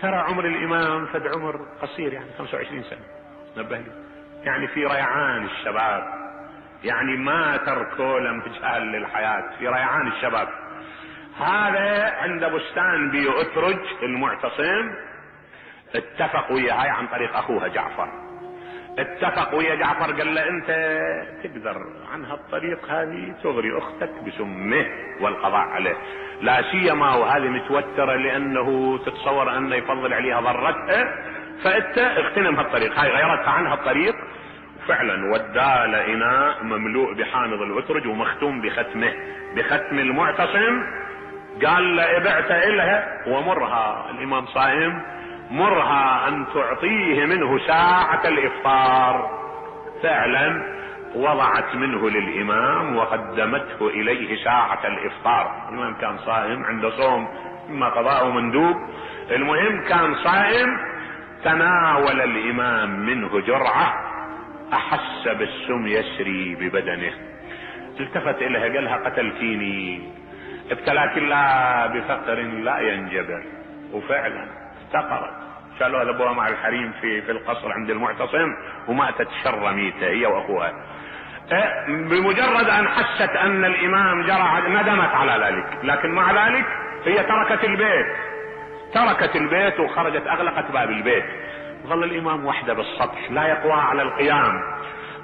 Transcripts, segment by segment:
ترى عمر الامام فد عمر قصير، يعني 25 سنة، نبه لي، يعني في ريعان الشباب، يعني ما تركوا لمجال للحياة، في ريعان الشباب. هذا عند بستان بيؤترج المعتصم اتفق وياها عن طريق اخوها جعفر، اتفق ويا جعفر قال له انت تقدر عن هالطريق هذه تغري اختك بسمه والقضاء عليه، لا سيما وهذه متوترة لانه تتصور انه يفضل عليها ضرتها، فانت اغتنم هالطريق. هاي غيرتها عن هالطريق، وفعلا ودى اناء مملوء بحامض الاترج ومختوم بختمه، بختم المعتصم. قال له ابعت الها ومرها، الامام صائم، مرها ان تعطيه منه ساعة الافطار. فعلا وضعت منه للامام وقدمته اليه ساعة الافطار. الامام كان صائم، عنده صوم اما قضاء مندوب، المهم كان صائم. تناول الامام منه جرعة، احس بالسم يسري ببدنه، التفت اليها قال لها قتلتيني، ابتلاك الله بفقر لا ينجبر. وفعلا افتقرت، شالوها لابوها مع الحريم في القصر عند المعتصم، وماتت شر ميتة هي واخوها. بمجرد ان حست ان الامام جرى ندمت على ذلك، لكن مع ذلك هي تركت البيت وخرجت، اغلقت باب البيت، ظل الامام وحده بالسطح لا يقوى على القيام.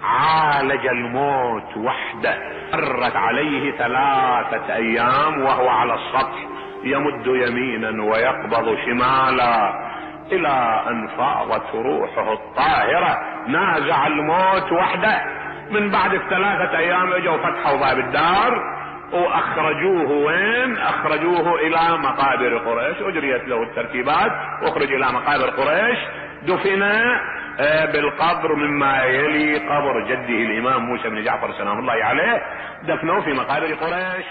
عالج الموت وحده، مرت عليه 3 ايام وهو على السطح يمد يمينا ويقبض شمالا، الى ان فاضت روحه الطاهرة، نازع الموت وحده. من بعد 3 ايام اجوا فتحوا باب الدار واخرجوه وين؟ اخرجوه الى مقابر قريش، اجريت له الترتيبات واخرج الى مقابر قريش، دفن بالقبر مما يلي قبر جده الامام موسى بن جعفر سلام الله عليه، دفنوه في مقابر قريش.